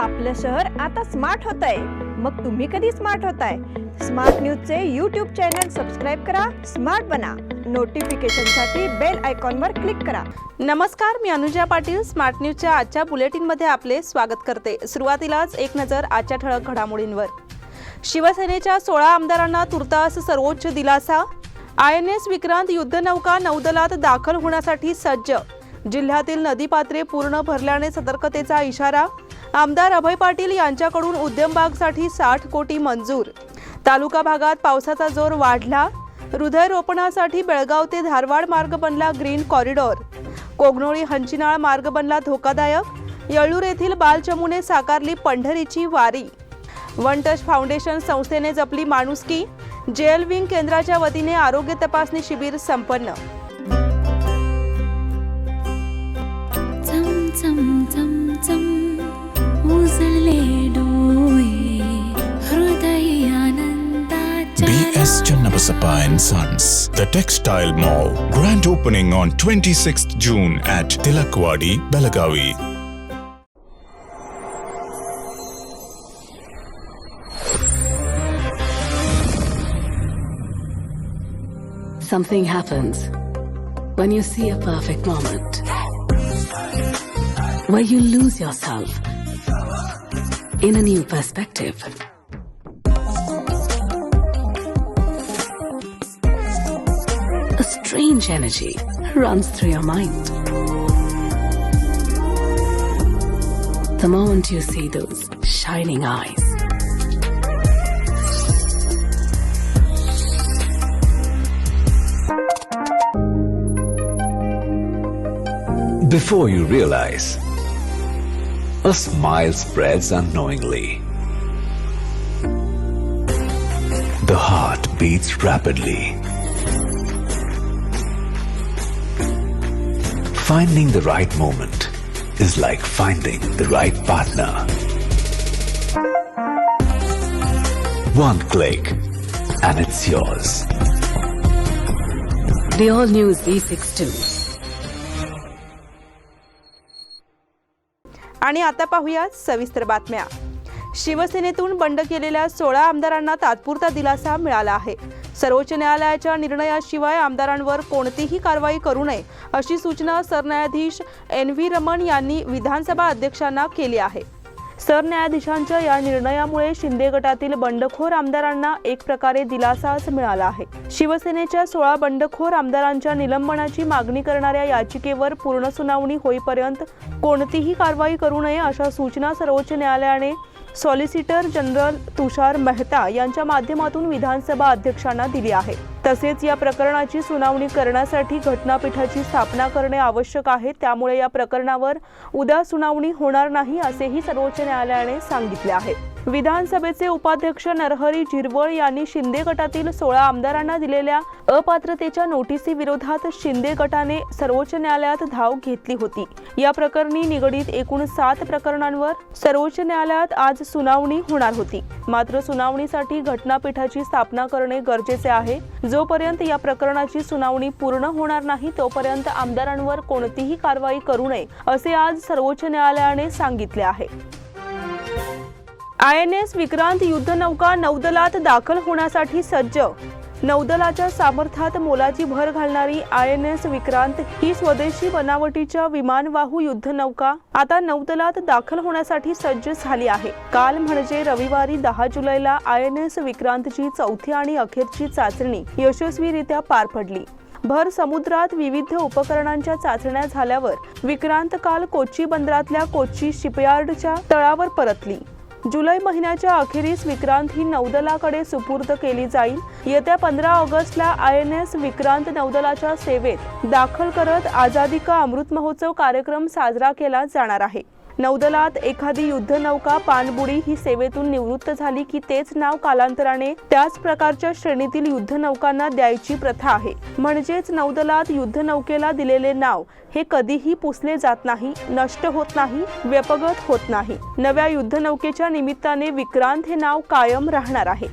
आपलं शहर आता स्मार्ट होतंय. मग तुम्ही कधी स्मार्ट होताय? स्मार्ट न्यूजचे YouTube चॅनल सबस्क्राइब करा, स्मार्ट बना. नोटिफिकेशनसाठी बेल आयकॉनवर क्लिक करा. नमस्कार, मी अनुजा पाटील. स्मार्ट न्यूजच्या आजच्या बुलेटिनमध्ये आपले स्वागत करते. सुरुवातीलाच एक नजर आजच्या ठळक घडामोडींवर. शिवसेनेच्या 16 आमदारांना तुर्तास सर्वोच्च दिलासा. INS विक्रांत युद्धनौका नौदलात दाखल होण्यासाठी सज्ज. जिल्ह्यातील नदीपात्रे पूर्ण भरल्याने सतर्कतेचा इशारा. आमदार अभय पाटील यांच्याकडून उद्यमबागसाठी 60 कोटी मंजूर. तालुका भागात पावसाचा जोर वाढला. हृदयरोपणासाठी बेळगाव ते धारवाड मार्ग बनला ग्रीन कॉरिडॉर. कोगनोळी हंचिनाळ मार्ग बनला धोकादायक. येळूर येथील बालचमूने साकारली पंढरीची वारी. वन टच फाउंडेशन संस्थेने जपली माणुसकी. जेएल विंग केंद्राच्या वतीने आरोग्य तपासणी शिबिर संपन्न. BS Channabasappa and Sons, The Textile Mall. Grand opening on 26th June at Tilakwadi, Belagavi. Something happens when you see a perfect moment, where you lose yourself in a new perspective. A strange energy runs through your mind. The moment you see those shining eyes, before you realize, a smile spreads unknowingly. The heart beats rapidly. Finding the right moment is like finding the right partner. One click and it's yours. the all-new Z62. आणि आता पाहूया सविस्तर बातम्या. शिवसेनेतून बंड केलेल्या 16 आमदारांना तात्पुरता दिलासा मिळाला आहे. सर्वोच्च न्यायालयाच्या निर्णयाशिवाय आमदारांवर कोणतीही कारवाई करू नये अशी सूचना सरन्यायाधीश NV रमण यांनी विधानसभा अध्यक्षांना केली आहे. सरन्यायाधीशांच्या या निर्णयामुळे शिंदे गटातील बंडखोर आमदारांना एक प्रकारे दिलासाच मिळाला आहे. शिवसेनेच्या 16 बंडखोर आमदारांच्या निलंबनाची मागणी करणाऱ्या याचिकेवर पूर्ण सुनावणी होईपर्यंत कोणतीही कारवाई करू नये अशा सूचना सर्वोच्च न्यायालयाने सॉलिसिटर जनरल तुषार मेहता यांच्या माध्यमातून विधानसभा अध्यक्षांना दिली आहे. तसेच या प्रकरणाची सुनावणी करण्यासाठी घटनापीठाची स्थापना करणे आवश्यक आहे. त्यामुळे या प्रकरणावर उद्या सुनावणी होणार नाही असेही सर्वोच्च न्यायालयाने सांगितले आहे. विधानसभेचे उपाध्यक्ष नरहरी झिरवळ यांनी शिंदे गटातील 16 आमदारांना दिलेल्या अपात्रतेच्या नोटिसी विरोधात शिंदे गटाने सर्वोच्च न्यायालयात धाव घेतली होती. या प्रकरणी निगडीत एकूण 7 प्रकरणांवर सर्वोच्च न्यायालयात आज सुनावणी होणार होती. मात्र सुनावणीसाठी घटनापीठाची स्थापना करणे गरजेचे आहे. जोपर्यंत या प्रकरणाची सुनावणी पूर्ण होणार नाही तोपर्यंत आमदारांवर कोणतीही कारवाई करू नये असे आज सर्वोच्च न्यायालयाने सांगितले आहे. INS विक्रांत युद्धनौका नौदलात दाखल होण्यासाठी सज्ज. नौदलाच्या सामर्थ्यात मोलाची भर घालणारी INS विक्रांत ही स्वदेशी बनावटीच्या विमानवाहू युद्धनौका आता नौदलात दाखल होण्यासाठी सज्ज झाली आहे. काल म्हणजे रविवारी 10 जुलैला INS विक्रांतची चौथी आणि अखेरची चाचणी यशस्वीरित्या पार पडली. भर समुद्रात विविध उपकरणांच्या चाचण्या झाल्यावर विक्रांत काल कोची बंदरातल्या कोची शिपयार्डच्या तळावर परतली. जुलै महिन्याच्या अखेरीस विक्रांत ही नौदलाकडे सुपूर्द केली जाईल. येत्या 15 ऑगस्टला INS विक्रांत नौदलाच्या सेवेत दाखल करत आझादी का अमृत महोत्सव कार्यक्रम साजरा केला जाणार आहे. नौदलात एखादी युद्धनौका पाणबुडी ही सेवेतून निवृत्त झाली की तेच नाव कालांतराने त्याच प्रकारच्या श्रेणीतील युद्धनौकांना द्यायची प्रथा आहे. म्हणजेच नौदलात युद्धनौकेला दिलेले नाव हे कधीही पुसले जात नाही, नष्ट होत नाही, व्यपगत होत नाही. नव्या युद्धनौकेच्या निमित्ताने विक्रांत हे नाव कायम राहणार आहे.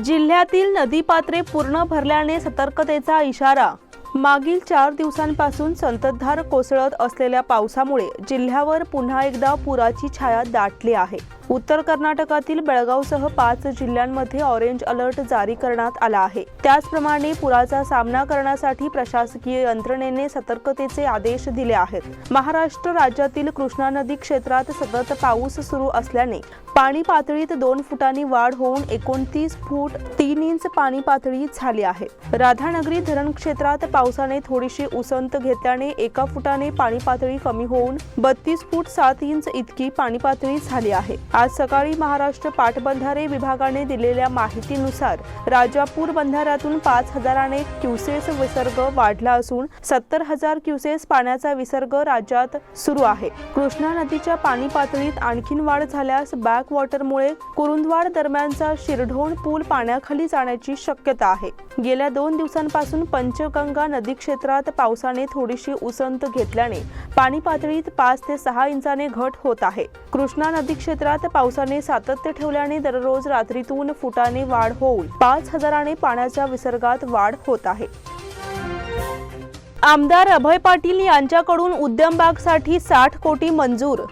जिल्ह्यातील नदीपात्रे पूर्ण भरल्याने सतर्कतेचा इशारा. मागील 4 दिवसांपासून संततधार कोसळत असलेल्या पावसामुळे जिल्ह्यावर पुन्हा एकदा पुराची छाया दाटली आहे. उत्तर कर्नाटकातील बेळगावसह 5 जिल्ह्यांमध्ये ऑरेंज अलर्ट जारी करण्यात आला आहे. त्याचप्रमाणे पुराचा सामना करण्यासाठी प्रशासकीय यंत्रणेने सतर्कतेचे आदेश दिले आहेत. महाराष्ट्र राज्यातील कृष्णा नदी क्षेत्रात सतत पाऊस सुरू असल्याने पाणी पातळीत 2 फुटांनी वाढ होऊन 29 फूट 3 इंच पाणी पातळी झाली आहे. राधानगरी धरण क्षेत्रात पावसाने थोडीशी उसंत घेतल्याने 1 फुटाने पाणी पातळी कमी होऊन 32 फूट 7 इंच इतकी पाणी पातळी झाली आहे. आज सकाळी महाराष्ट्र पाटबंधारे विभागाने दिलेल्या माहितीनुसार राजापूर बंधाऱ्यातून 5,000 क्युसेस विसर्ग वाढला असून 70,000 क्युसेस पाण्याचा विसर्ग राज्यात सुरू आहे. कृष्णा नदीच्या पाणी पातळीत आणखीन वाढ झाल्यास बॅकवॉटरमुळे कुरुंदवाड दरम्यानचा शिरढोण पूल पाण्याखाली जाण्याची शक्यता आहे. गेल्या 2 दिवसांपासून पंचगंगा नदी क्षेत्रात पावसाने थोडीशी उसंत घेतल्याने पाणी पातळीत 5 ते 6 इंचाने घट होत आहे. कृष्णा नदी क्षेत्रात पावसाने सातत्य ठेवल्याने दररोज रात्रीतून फुटाने वाढ होऊन 5,000 पाण्याच्या विसर्गात वाढ होत आहे. आमदार अभय पाटील यांच्याकडून उद्यमबागसाठी 60 कोटी मंजूर.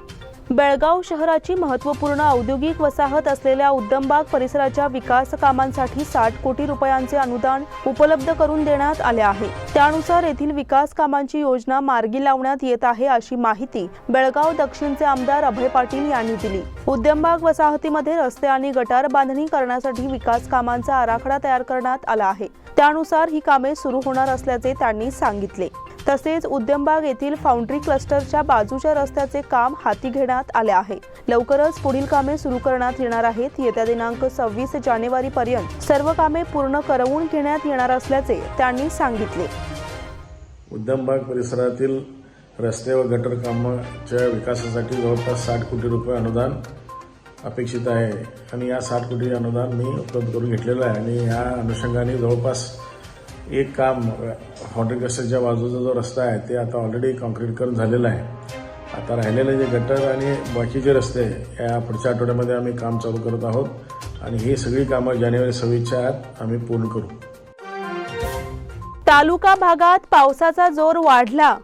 बेळगाव शहराची महत्त्वपूर्ण औद्योगिक वसाहत असलेल्या उद्यमबाग परिसराच्या विकास कामांसाठी 60 कोटी रुपयांचे अनुदान उपलब्ध करून देण्यात आले आहे. त्यानुसार येथील विकास कामांची योजना मार्गी लावण्यात येत आहे अशी माहिती बेळगाव दक्षिणचे आमदार अभय पाटील यांनी दिली. उद्यमबाग वसाहतीमध्ये रस्ते आणि गटार बांधणी करण्यासाठी विकास कामांचा आराखडा तयार करण्यात आला आहे. त्यानुसार ही कामे सुरू होणार असल्याचे त्यांनी सांगितले. तसेच उद्यमबाग येथील फाउंड्री क्लस्टरच्या बाजूच्या रस्त्याचे काम हाती घेण्यात आले आहे. लवकरच पुढील कामे सुरू करण्यात येणार आहेत. येत्या दिनांक 26 जानेवारीपर्यंत सर्व कामे पूर्ण करवून घेण्यात येणार असल्याचे त्यांनी सांगितले. उद्यमबाग परिसरातील रस्ते व गटर कामाच्या विकासासाठी जवळपास 60 कोटी रुपये अनुदान अपेक्षित आहे आणि या 60 कोटी अनुदान मी उपलब्ध करून घेतलेलं आहे आणि या अनुषंगाने जवळपास एक काम फाउंड्री क्लस्टरच्या बाजूचा जो रस्ता आहे ते आता ऑलरेडी कॉन्क्रीटकरण झालेलं आहे. आता राहिलेले जे गटर आणि बाकीचे रस्ते या पुढच्या आठवड्यामध्ये आम्ही काम चालू करत आहोत आणि ही सगळी कामं जानेवारी 26च्या आत आम्ही पूर्ण करू. तालुका भागात पावसाचा जोर वाढला.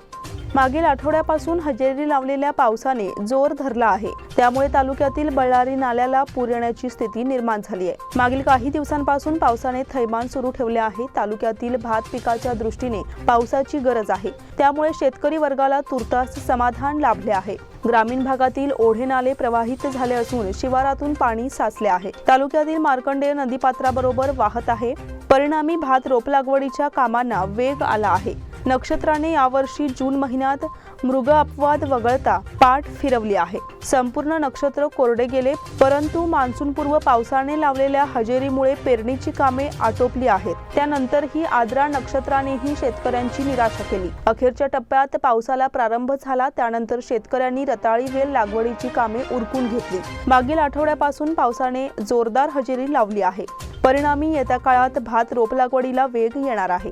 मागील आठवड्यापासून हजेरी लावलेल्या पावसाने जोर धरला आहे. त्यामुळे तालुक्यातील बळ्ळारी नाल्याला पूर येण्याची स्थिती निर्माण झाली आहे. मागील काही दिवसांपासून पावसाने थैमान सुरू ठेवले आहे. तालुक्यातील भात पिकाच्या दृष्टीने पावसाची गरज आहे. त्यामुळे शेतकरी वर्गाला तुर्तास समाधान लाभले आहे. ग्रामीण भागातील ओढे नाले प्रवाहित झाले असून शिवारातून पाणी साचले आहे. तालुक्यातील मार्कंडेय नदीपात्राबरोबर वाहत आहे. परिणामी भात रोप लागवडीच्या कामांना वेग आला आहे. नक्षत्राने यावर्षी जून महिन्यात मृग अपवाद वगळता पाठ फिरवली आहे. संपूर्ण नक्षत्र कोरडे गेले, परंतु मान्सूनपूर्व पावसाने लावलेल्या हजेरीमुळे पेरणीची कामे आटोपली आहेत. त्यानंतरही आद्रा नक्षत्रानेही शेतकऱ्यांची निराशा केली. अखेरच्या टप्प्यात पावसाला प्रारंभ झाला. त्यानंतर शेतकऱ्यांनी रताळी वेल लागवडीची कामे उरकून घेतली. मागील आठवड्यापासून पावसाने जोरदार हजेरी लावली आहे. परिणामी येत्या काळात भात रोप लागवडीला वेग येणार आहे.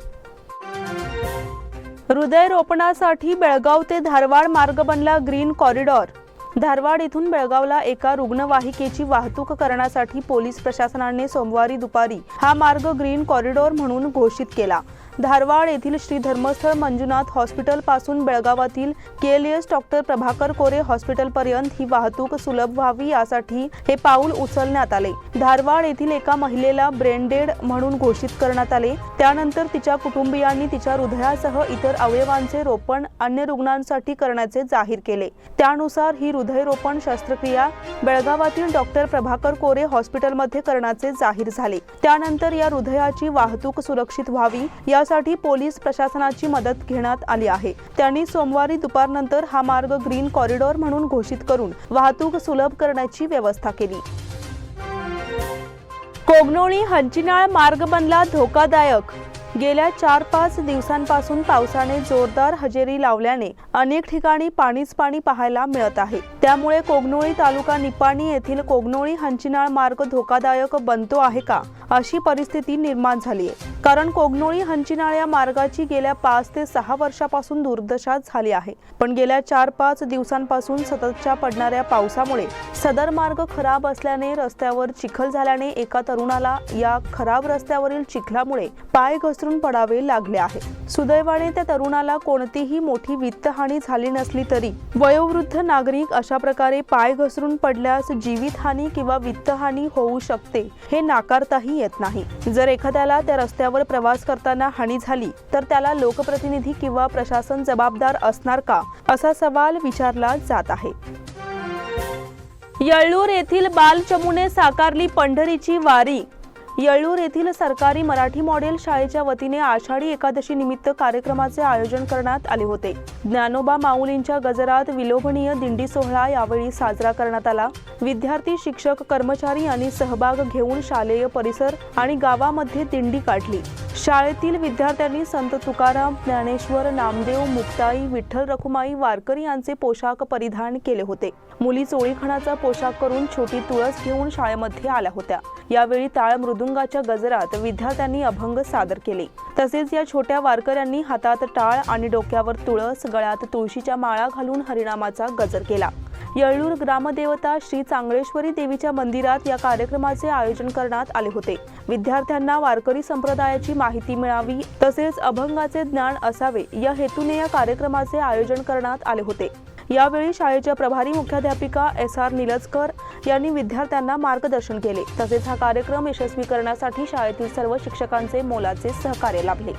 हृदयरोपणासाठी बेळगाव ते धारवाड मार्ग बनला ग्रीन कॉरिडॉर. धारवाड इथून बेळगावला एका रुग्णवाहिकेची वाहतूक करण्यासाठी पोलीस प्रशासनाने सोमवारी दुपारी हा मार्ग ग्रीन कॉरिडॉर म्हणून घोषित केला. धारवाड येथील श्री धर्मस्थळ मंजुनाथ हॉस्पिटल पासून बेळगावातील KLS डॉक्टर प्रभाकर कोरे हॉस्पिटल पर्यंत ही वाहतूक सुलभ व्हावी यासाठी हे पाऊल उचलण्यात आले. धारवाड येथील एका महिलेला ब्रेन डेड म्हणून घोषित करण्यात आले. त्यानंतर तिच्या कुटुंबियांनी तिच्या हृदयासह इतर अवयवांचे रोपण अन्य रुग्णांसाठी करण्याचे जाहीर केले. त्यानुसार ही हृदयरोपण शस्त्रक्रिया बेळगावातील डॉक्टर प्रभाकर कोरे हॉस्पिटलमध्ये करण्याचे जाहीर झाले. त्यानंतर या हृदयाची वाहतूक सुरक्षित व्हावी यासाठी पोलीस प्रशासनाची मदत घेण्यात आली आहे. त्यांनी सोमवारी दुपारनंतर हा मार्ग ग्रीन कॉरिडॉर म्हणून घोषित करून वाहतूक सुलभ करण्याची व्यवस्था केली. कोगनोळी हंचिनाळ मार्ग बनला धोकादायक. गेल्या 4-5 दिवसांपासून पावसाने जोरदार हजेरी लावल्याने अनेक ठिकाणी पाणीच पाणी पाहायला मिळत आहे. त्यामुळे कोगनोळी तालुका निपाणी येथील कोगनोळी हंचिनाळ मार्ग धोकादायक बनतो आहे का अशी परिस्थिती निर्माण झाली आहे. कारण कोगनोळी हंचिनाळ या मार्गाची गेल्या 5 ते 6 वर्षापासून दुर्दशा झाली आहे. पण गेल्या 4-5 दिवसांपासून सततच्या पडणाऱ्या पावसामुळे सदर मार्ग खराब असल्याने रस्त्यावर चिखल झाल्याने एका तरुणाला या खराब रस्त्यावरील चिखलामुळे पाय घसरून पडावे लागले आहे. सुदैवाने त्या तरुणाला कोणतीही मोठी वित्तहानी झाली नसली तरी वयोवृद्ध नागरिक अशा प्रकारे पाय घसरून पडल्यास जीवितहानी किंवा वित्तहानी होऊ शकते हे नाकारताही येत नाही. जर एखाद्याला त्या रस्त्यावर प्रवास करताना हानी झाली तर त्याला लोकप्रतिनिधी किंवा प्रशासन जबाबदार असणार का असा सवाल विचारला जात आहे. येळ्ळूर येथील बालचमूने साकारली पंढरीची वारी. येळ्ळूर येथील सरकारी मराठी मॉडेल शाळेच्या वतीने आषाढी एकादशी निमित्त कार्यक्रमाचे आयोजन करण्यात आले होते. ज्ञानोबा माऊलींच्या गजरात विलोभनीय दिंडी सोहळा यावेळी साजरा करण्यात आला. विद्यार्थी, शिक्षक, कर्मचारी यांनी सहभाग घेऊन शालेय परिसर आणि गावामध्ये दिंडी काढली. शाळेतील विद्यार्थ्यांनी संत तुकाराम, ज्ञानेश्वर, नामदेव, मुक्ताई, विठ्ठल रखुमाई, वारकरी यांचे पोशाख परिधान केले होते. मुली चोळीखणाचा पोशाख करून छोटी तुळस घेऊन शाळेमध्ये आल्या होत्या. यावेळी टाळ मृदुंगाच्या गजरात विद्यार्थ्यांनी अभंग सादर केले. तसेच या छोट्या वारकऱ्यांनी हातात टाळ आणि डोक्यावर तुळस, गळ्यात तुळशीच्या माळा घालून हरिनामाचा गजर केला. येळ्ळूर ग्रामदेवता श्री चांगळेश्वरी देवीच्या मंदिरात या कार्यक्रमाचे आयोजन करण्यात आले होते. विद्यार्थ्यांना वारकरी संप्रदायाची माहिती मिळावी तसेच अभंगाचे ज्ञान असावे या हेतूने या कार्यक्रमाचे आयोजन करण्यात आले होते. यावेळी शाळेच्या प्रभारी मुख्याध्यापिका SR निलजकर यांनी विद्यार्थ्यांना मार्गदर्शन केले. तसेच हा कार्यक्रम यशस्वी करण्यासाठी शाळेतील सर्व शिक्षकांचे मोलाचे सहकार्य लाभले.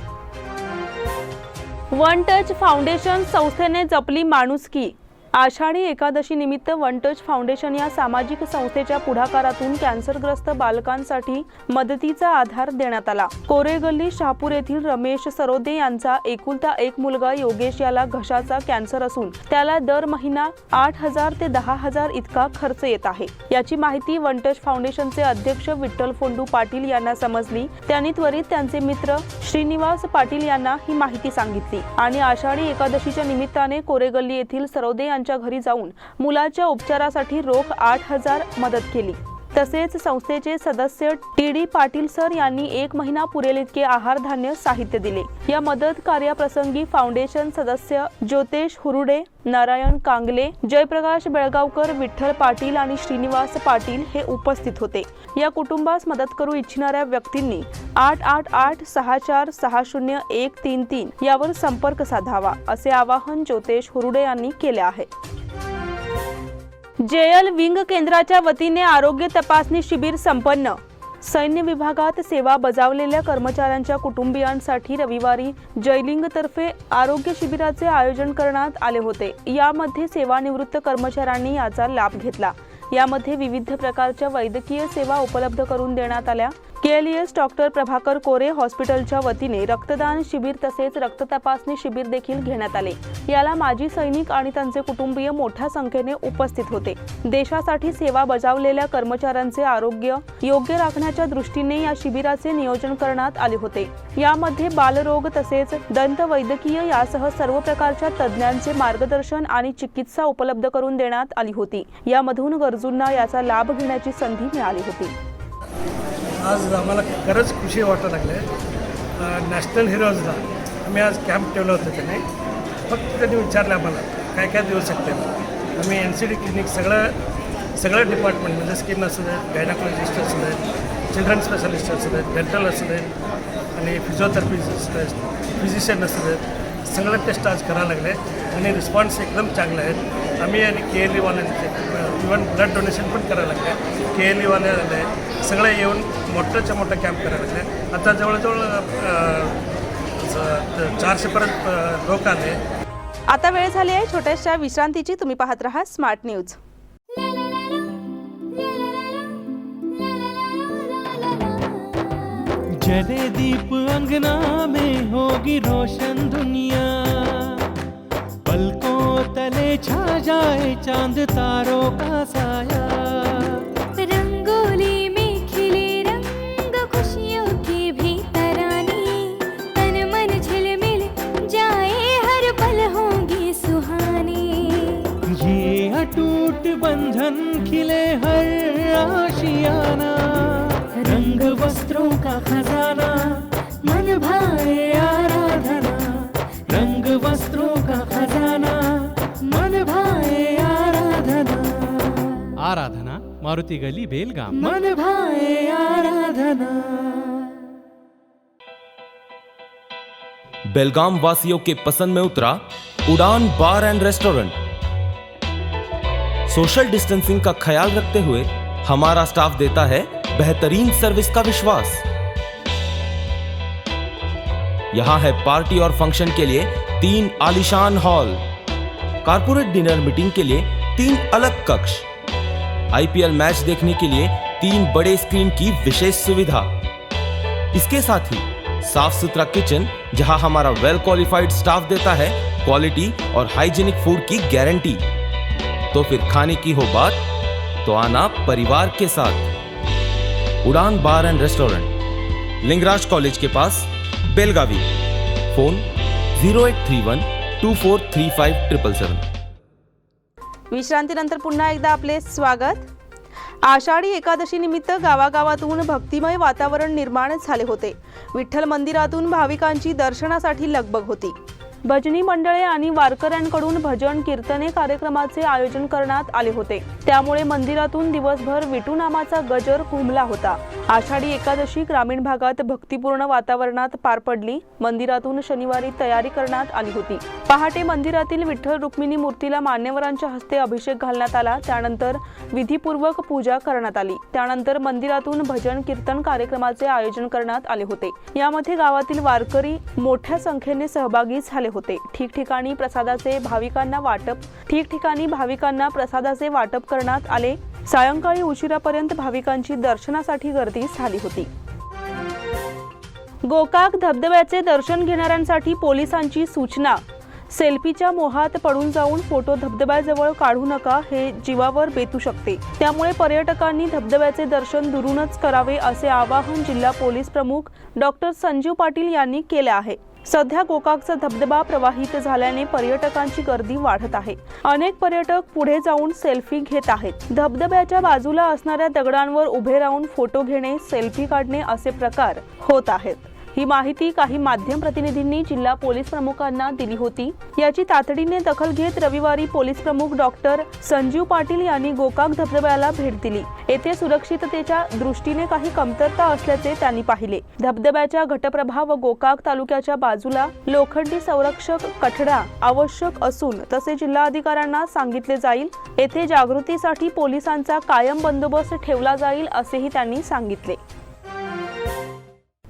वन टच फाउंडेशन संस्थेने जपली माणुसकी. आषाढी एकादशी निमित्त वन टच फाउंडेशन या सामाजिक संस्थेच्या पुढाकारातून कॅन्सरग्रस्त बालकांसाठी मदतीचा आधार देण्यात आला. कोरेगल्ली शहापूर येथील रमेश सरोदे यांचा एकुलता एक मुलगा योगेश याला घशाचा कॅन्सर असून त्याला दर महिना 8,000 ते 10,000 इतका खर्च येत आहे. याची माहिती वन टच फाउंडेशनचे अध्यक्ष विठ्ठल फोंडू पाटील यांना समजली. त्यांनी त्वरित त्यांचे मित्र श्रीनिवास पाटील यांना ही माहिती सांगितली आणि आषाढी एकादशीच्या निमित्ताने कोरेगल्ली येथील सरोदे च्या घरी जाऊन मुलाच्या उपचारासाठी रोख 8,000 मदत केली. तसेच संस्थेचे सदस्य TD पाटील सर यांनी 1 महिना पुरेल इतके आहार धान्य साहित्य दिले. या मदत कार्याप्रसंगी फाउंडेशन सदस्य ज्योतेश हुरुडे, नारायण कांगले, जयप्रकाश बेळगावकर, विठ्ठल पाटील आणि श्रीनिवास पाटील हे उपस्थित होते. या कुटुंबास मदत करू इच्छिणाऱ्या व्यक्तींनी 888-6460-133 यावर संपर्क साधावा असे आवाहन ज्योतेश हुरुडे यांनी केले आहे. जेएल विंग केंद्राच्या वतीने आरोग्य तपासणी शिबिर संपन्न. सैन्य विभागात सेवा बजावलेल्या कर्मचाऱ्यांच्या कुटुंबियांसाठी रविवारी जयलिंगतर्फे आरोग्य शिबिराचे आयोजन करण्यात आले होते. यामध्ये सेवानिवृत्त कर्मचाऱ्यांनी याचा लाभ घेतला. यामध्ये विविध प्रकारच्या वैद्यकीय सेवा उपलब्ध करून देण्यात आल्या. KLES डॉक्टर प्रभाकर कोरे हॉस्पिटलच्या वतीने रक्तदान शिबिर तसेच रक्त तपासणी शिबिर देखील घेण्यात आले. याला माजी सैनिक आणि त्यांचे कुटुंबीय मोठ्या संख्येने उपस्थित होते. देशासाठी सेवा बजावलेल्या कर्मचाऱ्यांचे आरोग्य योग्य राखण्याच्या दृष्टीने या शिबिराचे नियोजन करण्यात आले होते. यामध्ये बालरोग तसेच दंत वैद्यकीय यासह सर्व प्रकारच्या तज्ज्ञांचे मार्गदर्शन आणि चिकित्सा उपलब्ध करून देण्यात आली होती. यामधून गरजूंना याचा लाभ घेण्याची संधी मिळाली होती. आज आम्हाला खरंच खुशी वाटायला लागले. नॅशनल हिरोजला आम्ही आज कॅम्प ठेवलं होतं. त्याने फक्त त्यांनी विचारलं आम्हाला काय काय देऊ शकते. आम्ही NCD क्लिनिक सगळं डिपार्टमेंट म्हणजे स्किन असू देत, गायनाकोलॉजिस्ट असू देत, चिल्ड्रन स्पेशालिस्ट असू देत, डेंटल असू देत आणि फिजिओथेरपिस्ट, फिजिशियन असू देत, सगळं टेस्ट आज करायला लागले आणि रिस्पॉन्स एकदम चांगले आहेत. आम्ही आणि KLEवाल्यांचे इव्हन ब्लड डोनेशन पण करायला लागले. KLEवाले आले सगळे येऊन मोठ्याच्या मोठा कॅम्प करायला लागले. आता जवळजवळ 400पर्यंत लोक आले. आता वेळ झाली आहे छोट्याशा विश्रांतीची. तुम्ही पाहत रहा स्मार्ट न्यूज. जले दीप अंगना में होगी रोशन दुनिया, पलकों तले छा जाए चांद तारों का साया, रंगोली में खिले रंग खुशियों की भी तरानी, तन मन झिलमिल जाए हर पल होंगी सुहानी, ये अटूट बंधन खिले हर आशियाना, रंग रंग वस्त्रों का खजाना मन भाए आराधना, रंग वस्त्रों का खजाना मन भाए आराधना। आराधना मारुति गली बेलगाम, मन भाए आराधना। बेलगाम वासियों के पसंद में उतरा उड़ान बार एंड रेस्टोरेंट। सोशल डिस्टेंसिंग का ख्याल रखते हुए हमारा स्टाफ देता है बेहतरीन सर्विस का विश्वास। यहां है पार्टी और फंक्शन के लिए 3 आलीशान हॉल, कारपोरेट डिनर मीटिंग के लिए 3 अलग कक्ष, IPL मैच देखने के लिए 3 बड़े स्क्रीन की विशेष सुविधा। इसके साथ ही साफ सुथरा किचन जहां हमारा वेल क्वालिफाइड स्टाफ देता है क्वालिटी और हाइजीनिक फूड की गारंटी। तो फिर खाने की हो बात तो आना परिवार के साथ। उड़ान बार एंड रेस्टोरेंट, लिंगराज कॉलेज के पास, बेलगावी। फोन 0831 2435 777। विश्रांतीनंतर पुन्हा एकदा आपले स्वागत। आषाढी एकादशी निमित्त गावागावातून भक्तिमय वातावरण निर्माण झाले होते। विठ्ठल मंदिरातून भाविकांची दर्शनासाठी लगबग होती। भजनी मंडळे आणि वारकऱ्यांकडून भजन कीर्तने कार्यक्रमाचे आयोजन करण्यात आले होते, त्यामुळे मंदिरातून दिवसभर विठू नामाचा गजर घुमला होता। आषाढी एकादशी ग्रामीण भागात भक्तिपूर्ण वातावरणात पार पडली। मंदिरातून शनिवारी तयारी करण्यात आली होती। पहाटे मंदिरातील विठ्ठल रुक्मिणी मूर्तीला मान्यवरांच्या हस्ते अभिषेक घालण्यात आला, त्यानंतर विधीपूर्वक पूजा करण्यात आली। त्यानंतर मंदिरातून भजन कीर्तन कार्यक्रमाचे आयोजन करण्यात आले होते। यामध्ये गावातील वारकरी मोठ्या संख्येने सहभागी झाले होते। ठिकठिकाणी प्रसादाचे भाविकांना प्रसादाचे वाटप करण्यात आले। सायंकाळी उशिरापर्यंत भाविकांची दर्शनासाठी गर्दी झाली होती। गोकाक धबधब्याचे दर्शन घेणाऱ्यांसाठी पोलिसांची सूचना। सेल्फीच्या मोहात पडून जाऊन फोटो धबधब्याजवळ काढू नका, हे जीवावर बेतू शकते। त्यामुळे पर्यटकांनी धबधब्याचे दर्शन दुरूनच करावे असे आवाहन जिल्हा पोलीस प्रमुख डॉक्टर संजीव पाटील यांनी केले आहे। सध्या गोकाकचा धबधबा प्रवाहित झाल्याने पर्यटकांची गर्दी वाढत आहे। अनेक पर्यटक पुढे जाऊन सेल्फी घेत आहेत। धबधब्याच्या बाजूला असणाऱ्या दगडांवर उभे राहून फोटो घेणे, सेल्फी काढणे असे प्रकार होत आहेत। ही माहिती काही माध्यम प्रतिनिधींनी जिल्हा पोलीस प्रमुखांना दिली होती। याची तातडीने दखल घेत रविवारी पोलीस प्रमुख डॉक्टर संजीव पाटील यांनी गोकाक धबधब्याला भेट दिली। येथे सुरक्षिततेच्या दृष्टीने काही कमतरता असल्याचे त्यांनी पाहिले। धबधब्याच्या घटप्रभा व गोकाक तालुक्याच्या बाजूला लोखंडी संरक्षक कठडा आवश्यक असून तसे जिल्हाधिकाऱ्यांना सांगितले जाईल। येथे जागृतीसाठी पोलिसांचा कायम बंदोबस्त ठेवला जाईल असेही त्यांनी सांगितले।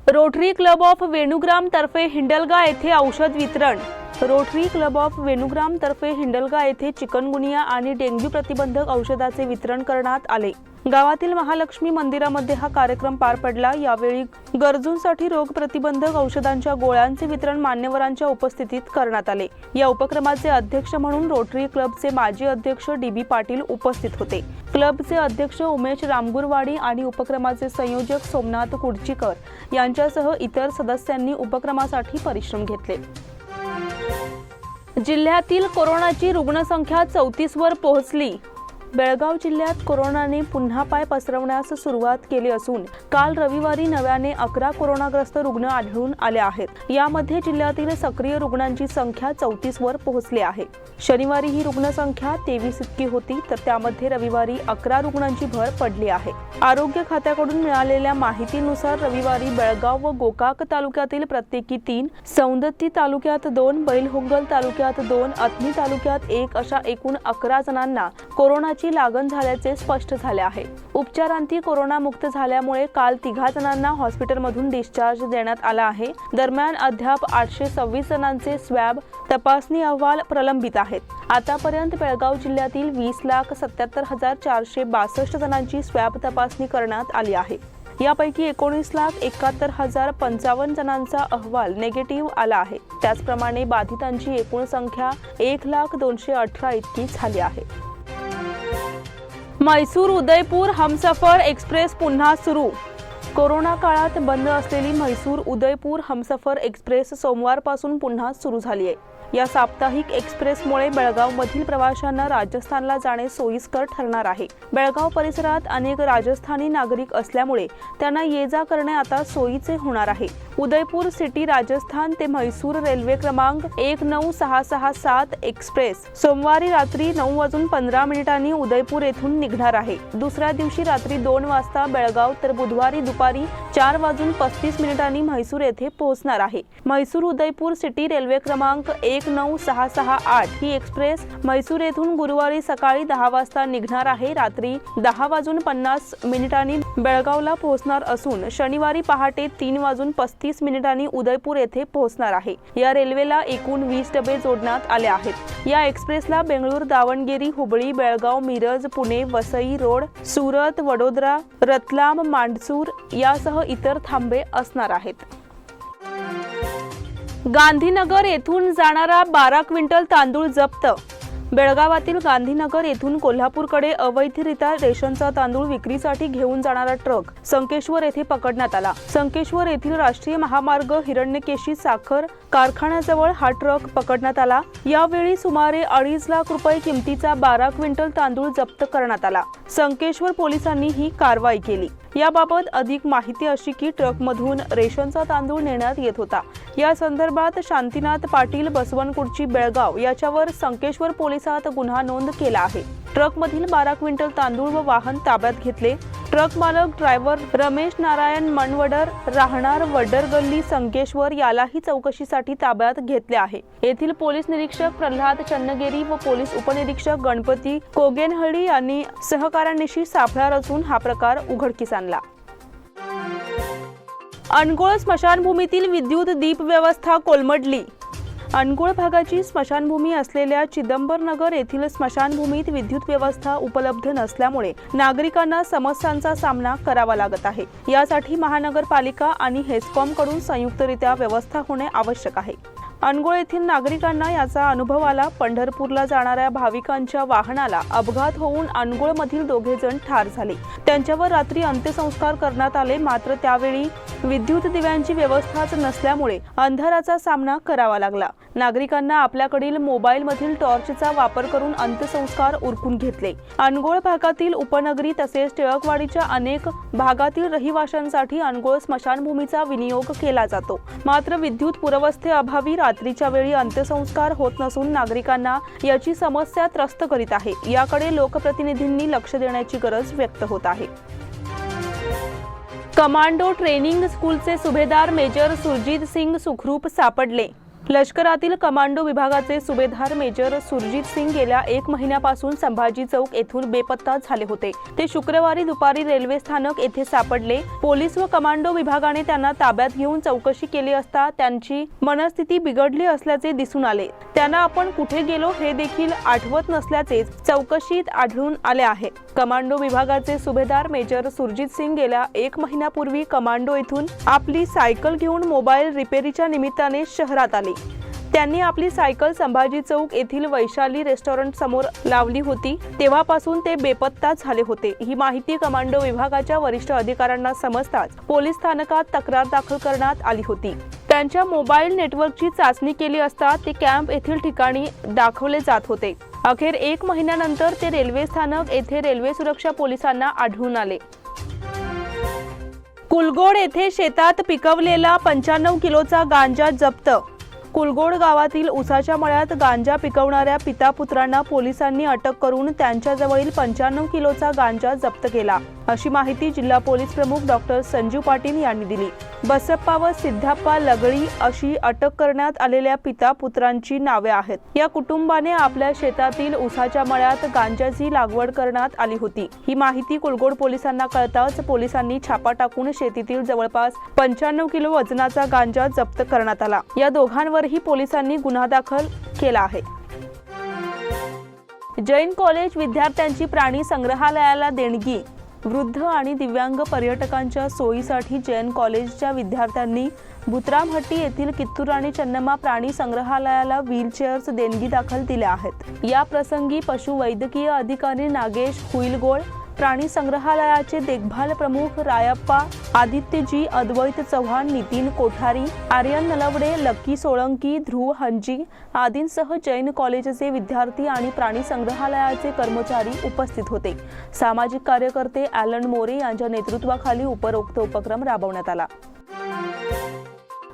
रोटरी क्लब ऑफ वेणुग्राम तर्फे हिंडलगा येथे औषध वितरण। रोटरी क्लब ऑफ वेणुग्राम तर्फे हिंडलगा येथे चिकनगुनिया आणि डेंग्यू प्रतिबंधक औषधाचे वितरण करण्यात आले। गावातील महालक्ष्मी मंदिरामध्ये हा कार्यक्रम पार पडला। यावेळी गरजूंसाठी रोग प्रतिबंधक औषधांच्या गोळ्यांचे वितरण मान्यवरांच्या उपस्थितीत करण्यात आले। या उपक्रमाचे अध्यक्ष म्हणून रोटरी क्लबचे माजी अध्यक्ष DB पाटील उपस्थित होते। क्लबचे अध्यक्ष उमेश रामगुरवाडी आणि उपक्रमाचे संयोजक सोमनाथ कुडचीकर यांच्यासह इतर सदस्यांनी उपक्रमासाठी परिश्रम घेतले। जिल्ह्यातील कोरोनाची रुग्णसंख्या 34 वर पोहोचली। बेळगाव जिल्ह्यात कोरोनाने पुन्हा पाय पसरवण्यास सुरुवात केली असून काल रविवारी नव्याने 11 कोरोनाग्रस्त रुग्ण आढळून आले आहेत। यामध्ये जिल्ह्यातील सक्रिय रुग्णांची संख्या 34 वर पोहोचली आहे। शनिवारी ही रुग्णसंख्या 23 इतकी होती, तर त्यामध्ये रविवारी 11 रुग्णांची भर पडली आहे। आरोग्य खात्याकडून मिळालेल्या माहितीनुसार रविवारी बेळगाव व गोकाक तालुक्यातील प्रत्येकी 3, सौंदत्ती तालुक्यात 2, बैलहोंगल तालुक्यात 2, अथनी तालुक्यात 1 अशा एकूण 11 जणांना कोरोनाची लागण झाल्याचे स्पष्ट झाले आहे। उपचारांती कोरोनामुक्त झाल्यामुळे काल 3 जणांना हॉस्पिटलमधून डिस्चार्ज देण्यात आला आहे। दरम्यान अद्याप 826 जणांचे स्वॅब तपासणी अहवाल प्रलंबित आहेत। आतापर्यंत बेळगाव जिल्ह्यातील 20,77,462 जणांची स्वॅब तपासणी करण्यात आली आहे। यापैकी 19,71,055 जणांचा अहवाल निगेटिव्ह आला आहे। त्याचप्रमाणे बाधितांची एकूण संख्या 1,0218 इतकी झाली आहे। म्हैसूर उदयपूर हमसफर एक्सप्रेस पुन्हा सुरू। कोरोना काळात बंद असलेली म्हैसूर उदयपूर हमसफर एक्सप्रेस सोमवारपासून पुन्हा सुरू झाली आहे। या साप्ताहिक एक्सप्रेसमुळे बेळगावमधील प्रवाशांना राजस्थानला जाणे सोयीस्कर ठरणार आहे. बेळगाव परिसरात अनेक राजस्थानी नागरिक असल्यामुळे त्यांना ये-जा करणे आता सोयीचे होणार आहे. उदयपूर सिटी राजस्थान ते म्हैसूर रेल्वे क्रमांक 19667 एक्सप्रेस सोमवारी रात्री 9:15 उदयपूर येथून निघणार आहे. दुसऱ्या दिवशी रात्री 2 वाजता बेळगाव तर बुधवारी दुपारी 4:35 म्हैसूर येथे पोहोचणार आहे. म्हैसूर उदयपूर सिटी रेल्वे क्रमांक 19668 ही एक्सप्रेस म्हैसूर येथून गुरुवारी सकाळी 10 वाजता निघणार आहे. रात्री 10:50 बेळगावला पोहोचणार असून शनिवारी पहाटे 3:35 उदयपूर येथे पोहोचणार आहे. या रेल्वेला एकूण 20 डबे जोडण्यात आले आहेत. या एक्सप्रेसला बेंगळूर, दावणगेरी, हुबळी, बेळगाव, मिरज, पुणे, वसई रोड, सुरत, वडोदरा, रतलाम, मांडसूर यासह इतर थांबे असणार आहेत. गांधीनगर येथून जाणारा 12 क्विंटल तांदूळ जप्त. बेळगावातील गांधीनगर येथून कोल्हापूरकडे अवैधरित्या रेशनचा तांदूळ विक्रीसाठी घेऊन जाणारा ट्रक संकेश्वर येथे पकडण्यात आला. संकेश्वर येथील राष्ट्रीय महामार्ग हिरण्यकेशी साखर कारखान्याजवळ हा ट्रक पकडण्यात आला. यावेळी सुमारे 2.5 लाख रुपये किमतीचा 12 क्विंटल तांदूळ जप्त करण्यात आला. संकेश्वर पोलिसांनी ही कारवाई केली. याबाबत अधिक माहिती अशी की ट्रकमधून रेशनचा तांदूळ नेण्यात येत होता. या संदर्भात शांतीनाथ पाटील, बसवनकुर्ची, बेळगाव याच्यावर संकेश्वर पोलिसात गुन्हा नोंद केला आहे. ट्रकमधील 12 क्विंटल तांदूळ व वाहन ताब्यात घेतले. ट्रक मालक ड्रायव्हर रमेश नारायण मनवडर राहणार वडर गल्ली संकेश्वर यालाही चौकशीसाठी ताब्यात घेतले आहे. येथील पोलीस निरीक्षक प्रल्हाद चन्नगेरी व पोलीस उपनिरीक्षक गणपती कोगेनहळ्ळी यांनी सहकाऱ्यांनिशी सापळा रचून हा प्रकार उघडकीस आणला. अनगोळ स्मशानभूमीतील विद्युत दीप व्यवस्था कोलमडली. अनगोळ भागाची स्मशानभूमी असलेल्या चिदंबरनगर येथील स्मशानभूमीत विद्युत व्यवस्था उपलब्ध नसल्यामुळे नागरिकांना समस्यांचा सामना करावा लागत आहे. यासाठी महानगरपालिका आणि हेस्कॉम कडून संयुक्तरित्या व्यवस्था होणे आवश्यक आहे. अनगोळ येथील नागरिकांना याचा अनुभव आला. पंढरपूरला जाणाऱ्या भाविकांच्या वाहनाला अपघात होऊन अनगोळमधील 2 जण ठार झाले. त्यांच्यावर रात्री अंत्यसंस्कार करण्यात आले. मात्र त्यावेळी विद्युत दिव्यांची व्यवस्थाच नसल्यामुळे अंधाराचा सामना करावा लागला. नागरिकांना आपल्याकडील मोबाईलमधील टॉर्चचा वापर करून अंत्यसंस्कार उरकून घेतले. अनगोळ भागातील उपनगरी तसेच टिळकवाडीच्या अनेक भागातील रहिवाशांसाठी अनगोळ स्मशानभूमीचा विनियोग केला जातो. मात्र विद्युत पुरवस्थेअभावी रात्रीच्या वेळी अंत्यसंस्कार होत नसून नागरिकांना याची समस्या त्रस्त करीत आहे. याकडे लोकप्रतिनिधींनी लक्ष देण्याची गरज व्यक्त होत आहे. कमांडो ट्रेनिंग स्कूलचे सुभेदार मेजर सुरजीत सिंग सुखरूप सापडले. लष्करातील कमांडो विभागाचे सुभेदार मेजर सुरजीत सिंग गेल्या 1 महिन्यापासून संभाजी चौक येथून बेपत्ता झाले होते. ते शुक्रवारी दुपारी रेल्वे स्थानक येथे सापडले. पोलीस व कमांडो विभागाने त्यांना ताब्यात घेऊन चौकशी केली असता त्यांची मनस्थिती बिघडली असल्याचे दिसून आले. त्यांना आपण कुठे गेलो हे देखील आठवत नसल्याचे चौकशीत आढळून आले आहे. कमांडो विभागाचे सुभेदार मेजर सुरजीत सिंग गेल्या 1 महिन्यापूर्वी कमांडो येथून आपली सायकल घेऊन मोबाईल रिपेरीच्या निमित्ताने शहरात आले. त्यांनी आपली सायकल संभाजी चौक येथील वैशाली रेस्टॉरंट समोर लावली होती. तेव्हापासून ते बेपत्ता झाले होते. ही माहिती कमांडो विभागाच्या वरिष्ठ अधिकाऱ्यांना समजताच पोलीस स्थानकात तक्रार दाखल करण्यात आली होती. त्यांच्या मोबाईल नेटवर्कची चाचणी केली असता ते कॅम्प येथील ठिकाणी दाखवले जात होते. अखेर 1 महिन्यानंतर ते रेल्वे स्थानक येथे रेल्वे सुरक्षा पोलिसांना आढळून आले. कुलगोड येथे शेतात पिकवलेला 95 किलोचा गांजा जप्त. कुलगोड गावातील उसाच्या मळ्यात गांजा पिकवणाऱ्या पिता पुत्रांना पोलिसांनी अटक करून त्यांच्याजवळील 95 किलोचा गांजा जप्त केला, अशी माहिती जिल्हा पोलीस प्रमुख डॉक्टर संजीव पाटील यांनी दिली. बसप्पा व सिद्धप्पा लगळी अशी अटक करण्यात आलेल्या पिता पुत्रांची नावे आहेत. या कुटुंबाने आपल्या शेतातील उसाच्या मळ्यात गांजाची लागवड करण्यात आली होती. ही माहिती कुलगोड पोलिसांना कळताच पोलिसांनी छापा टाकून शेतीतील जवळपास 95 किलो वजनाचा गांजा जप्त करण्यात आला. या दोघांवरही पोलिसांनी गुन्हा दाखल केला आहे. जैन कॉलेज विद्यार्थ्यांची प्राणी संग्रहालयाला देणगी. वृद्ध आणि दिव्यांग पर्यटकांच्या सोयीसाठी जैन कॉलेजच्या विद्यार्थ्यांनी भुतरामहट्टी येथील कित्तूर आणि चन्नम्मा प्राणी संग्रहालयाला व्हीलचेअर्स देणगी दाखल दिल्या आहेत. या प्रसंगी पशुवैद्यकीय अधिकारी नागेश हुईलगोळ, प्राणी संग्रहालयाचे देखभाल प्रमुख रायप्पा आदित्यजी, अद्वैत चव्हाण, नितीन कोठारी, आर्यन नलवडे, लक्की सोळंकी, ध्रुव हंजी आदींसह जैन कॉलेजचे विद्यार्थी आणि प्राणी संग्रहालयाचे कर्मचारी उपस्थित होते. सामाजिक कार्यकर्ते ॲलन मोरे यांच्या नेतृत्वाखाली उपरोक्त उपक्रम राबवण्यात आला.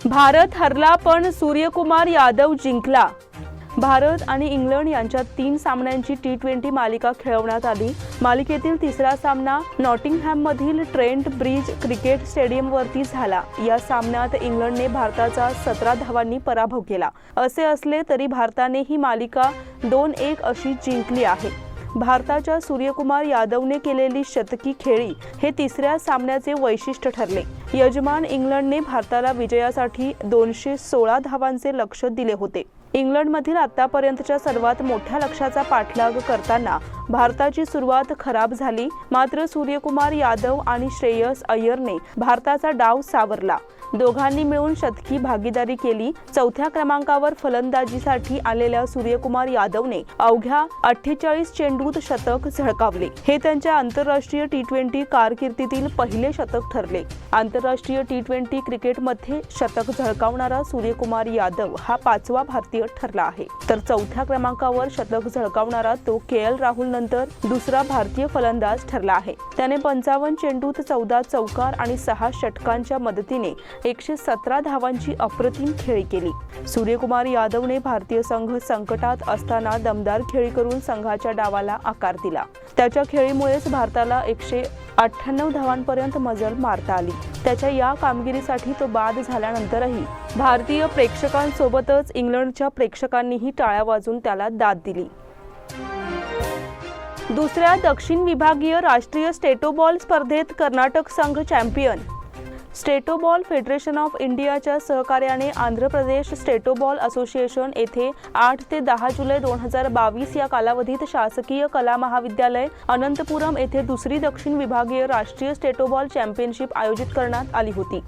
भारत हरला पण सूर्यकुमार यादव जिंकला. भारत आणि इंग्लंड यांच्यात 3 सामन्यांची T20 मालिका खेळवण्यात आली. मालिकेतील तिसरा सामना नॉटिंगहॅममधील ट्रेंट ब्रिज क्रिकेट स्टेडियमवरती झाला. या सामन्यात इंग्लंडने भारताचा 17 धावांनी पराभव केला. असे असले तरी भारताने ही मालिका 2-1 अशी जिंकली आहे. भारताच्या सूर्यकुमार यादवने केलेली शतकी खेळी हे तिसऱ्या सामन्याचे वैशिष्ट्य ठरले. यजमान इंग्लंडने भारताला विजयासाठी 216 धावांचे लक्ष्य दिले होते. इंग्लंडमधील आतापर्यंतच्या सर्वात मोठ्या लक्ष्याचा पाठलाग करताना भारताची सुरुवात खराब झाली. मात्र सूर्यकुमार यादव आणि श्रेयस अय्यरने भारताचा डाव सावरला. दोघांनी मिळून शतकी भागीदारी केली. चौथ्या क्रमांकावर फलंदाजीसाठी आलेल्या सूर्यकुमार यादवने अवघ्या 48 चेंडूत शतक झळकावले. हे त्यांच्या आंतरराष्ट्रीय T20 कारकिर्दीतील पहिले शतक ठरले. आंतरराष्ट्रीय T20 क्रिकेटमध्ये शतक झळकावणारा सूर्यकुमार यादव हा 5वा भारतीय ठरला आहे. तर चौथ्या क्रमांकावर शतक झळकावणारा तो KL राहुल नंतर दुसरा भारतीय फलंदाज ठरला आहे. त्याने 55 चेंडूत 14 चौकार आणि 6 षटकांच्या मदतीने 117 धावांची अप्रतिम खेळी केली. सूर्यकुमार यादवने भारतीय संघ संकटात असताना दमदार खेळी करून संघाच्या डावाला आकार दिला. त्याच्या खेळीमुळेच भारताला 198 धावांपर्यंत मजल मारता आली. त्याच्या या कामगिरीसाठी तो बाद झाल्यानंतरही भारतीय प्रेक्षकांसोबतच इंग्लंडच्या प्रेक्षकांनीही टाळ्या वाजवून त्याला दाद दिली. दुसऱ्या दक्षिण विभागीय राष्ट्रीय स्टेटोबॉल स्पर्धेत कर्नाटक संघ चॅम्पियन. स्टेटोबॉल फेडरेशन ऑफ इंडियाच्या सहकार्याने आंध्र प्रदेश स्टेटोबॉल असोसिएशन येथे 8 ते 10 जुलै 2022 या कालावधीत शासकीय कला महाविद्यालय अनंतपुरम येथे दुसरी दक्षिण विभागीय राष्ट्रीय स्टेटोबॉल चॅम्पियनशिप आयोजित करण्यात आली होती.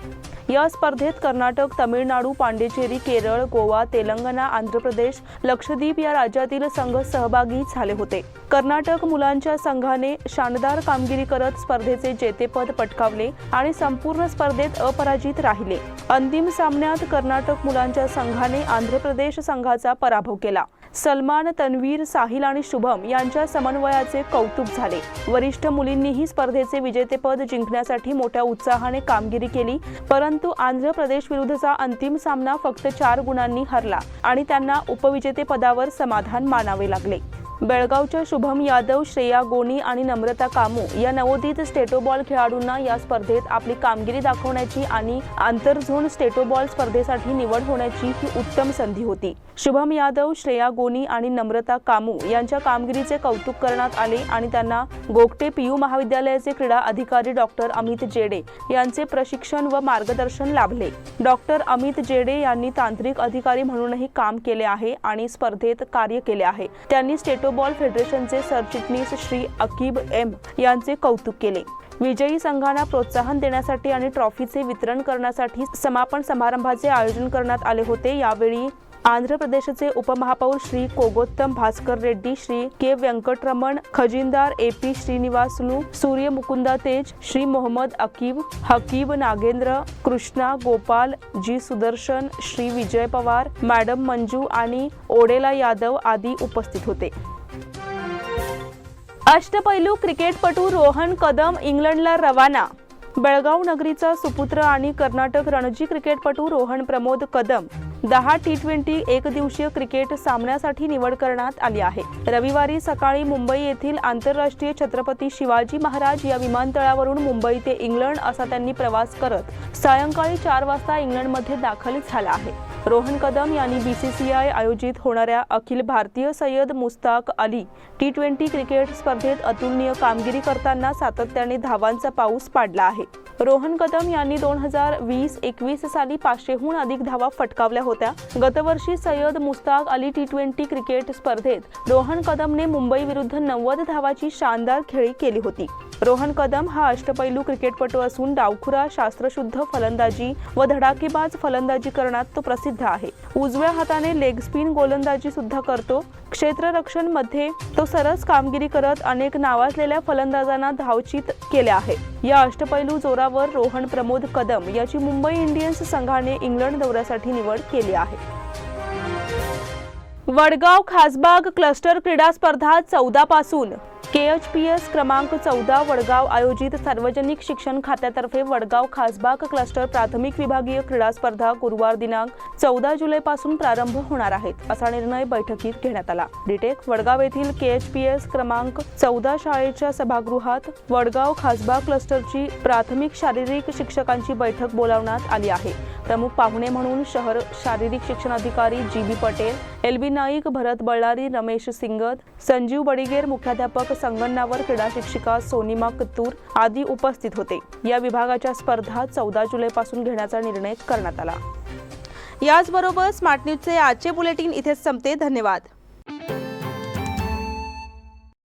या स्पर्धेत कर्नाटक, तामिळनाडू, पांडिचेरी, केरळ, गोवा, तेलंगणा, आंध्र प्रदेश, लक्षद्वीप या राज्यातील संघ सहभागी झाले होते. कर्नाटक मुलांच्या संघाने शानदार कामगिरी करत स्पर्धेचे जेतेपद पटकावले आणि संपूर्ण स्पर्धेत अपराजित राहिले. अंतिम सामन्यात कर्नाटक मुलांच्या संघाने आंध्र प्रदेश संघाचा पराभव केला. सलमान, तन्वीर, साहिल आणि शुभम यांच्या समन्वयाचे कौतुक झाले. वरिष्ठ मुलींनीही स्पर्धेचे विजेतेपद जिंकण्यासाठी मोठ्या उत्साहाने कामगिरी केली. परंतु आंध्र प्रदेश विरुद्धचा अंतिम सामना फक्त 4 गुणांनी हरला आणि त्यांना उपविजेतेपदावर समाधान मानावे लागले. बेळगावच्या शुभम यादव, श्रेया गोनी आणि नम्रता कामू या नवोदित स्टेटोबॉल खेळाडूंना या स्पर्धेत आपली कामगिरी दाखवण्याची आणि आंतरझोन स्टेटोबॉल स्पर्धेसाठी निवड होण्याची ही उत्तम संधी होती. शुभम यादव, श्रेया गोनी आणि नम्रता कामू यांच्या कामगिरीचे कौतुक करण्यात आले आणि त्यांना गोगटे PU महाविद्यालयाचे क्रीडा अधिकारी डॉक्टर अमित जेडे यांचे प्रशिक्षण व मार्गदर्शन लाभले. डॉक्टर अमित जेडे यांनी तांत्रिक अधिकारी म्हणूनही काम केले आहे आणि स्पर्धेत कार्य केले आहे. त्यांनी स्टेटोबॉल फेडरेशनचे सरचिटणीस श्री अकीब M यांचे कौतुक केले. विजयी संघांना प्रोत्साहन देण्यासाठी आणि ट्रॉफीचे वितरण करण्यासाठी समापन समारंभाचे आयोजन करण्यात आले होते. यावेळी आंध्र प्रदेशचे उपमहापौर श्री कोगोत्तम भास्कर रेड्डी, श्री के व्यंकटरमण, खजिनदार AP श्रीनिवासलू, सूर्य मुकुंदा तेज, श्री मोहम्मद अकीब, हकीब नागेंद्र, कृष्णा गोपाल, जी सुदर्शन, श्री विजय पवार, मॅडम मंजू आणि ओडेला यादव आदी उपस्थित होते. अष्टपैलू क्रिकेटपटू रोहन कदम इंग्लंडला रवाना. बेळगाव नगरीचा सुपुत्र आणि कर्नाटक रणजी क्रिकेटपटू रोहन प्रमोद कदम 10 T20 एकदिवसीय क्रिकेट सामन्यासाठी निवड करण्यात आली आहे. रविवारी सकाळी मुंबई येथील आंतरराष्ट्रीय छत्रपती शिवाजी महाराज या विमानतळावरून मुंबई ते इंग्लंड असा त्यांनी प्रवास करत सायंकाळी 4 वाजता इंग्लंडमध्ये दाखल झाला आहे. रोहन कदम यांनी BCCI आयोजित होणाऱ्या अखिल भारतीय सय्यद मुस्ताक अली T20 क्रिकेट स्पर्धेत अतुलनीय कामगिरी करताना सातत्याने धावांचा पाऊस पाडला आहे. रोहन कदम यांनी 2020-21 साली 500हून अधिक धावा फटकावल्या होत्या. गतवर्षी सय्यद मुस्ताक अली T20 क्रिकेट स्पर्धेत रोहन कदमने मुंबई विरुद्ध 90 धावाची शानदार खेळी केली होती. रोहन कदम हा अष्टपैलू क्रिकेटपटू असून डावखुरा, शास्त्रशुद्ध फलंदाजी व धडाकेबाज फलंदाजी करण्यात तो प्रसिद्ध आहे. उजव्या हाताने लेग स्पिन गोलंदाजी सुद्धा करतो. क्षेत्ररक्षण मध्ये तो सरस कामगिरी करत अनेक नावाजलेल्या फलंदाजांना धावचीत केले आहे. या अष्टपैलू जोरावर रोहन प्रमोद कदम याची मुंबई इंडियन्स संघाने इंग्लंड दौऱ्यासाठी निवड केली आहे. वडगाव खासबाग क्लस्टर क्रीडा स्पर्धा 14 पासून KHPS क्रमांक 14 वडगाव आयोजित सार्वजनिक शिक्षण खात्यातर्फे वडगाव खासबाग क्लस्टर प्राथमिक विभागीय क्रीडा स्पर्धा गुरुवार दिनांक 14 जुलैपासून प्रारंभ होणार आहेत, असा निर्णय बैठकीत घेण्यात आला. डिटेक वडगाव येथील KHPS क्रमांक 14 शाळेच्या सभागृहात वडगाव खासबाग क्लस्टरची प्राथमिक शारीरिक शिक्षकांची बैठक बोलावण्यात आली आहे. प्रमुख पाहुणे म्हणून शहर शारीरिक शिक्षण अधिकारी GB पटेल, LB नाईक, भरत बळ्ळारी, रमेश सिंगद, संजीव बडिगेर, मुख्याध्यापक संगणनावर क्रीडा शिक्षिका सोनिमा कत्तूर आदी उपस्थित होते. या विभागाच्या स्पर्धा 14 जुलैपासून घेण्याचा निर्णय करण्यात आला. याचबरोबर स्मार्ट न्यूजचे आजचे बुलेटिन इथेच संपते. धन्यवाद.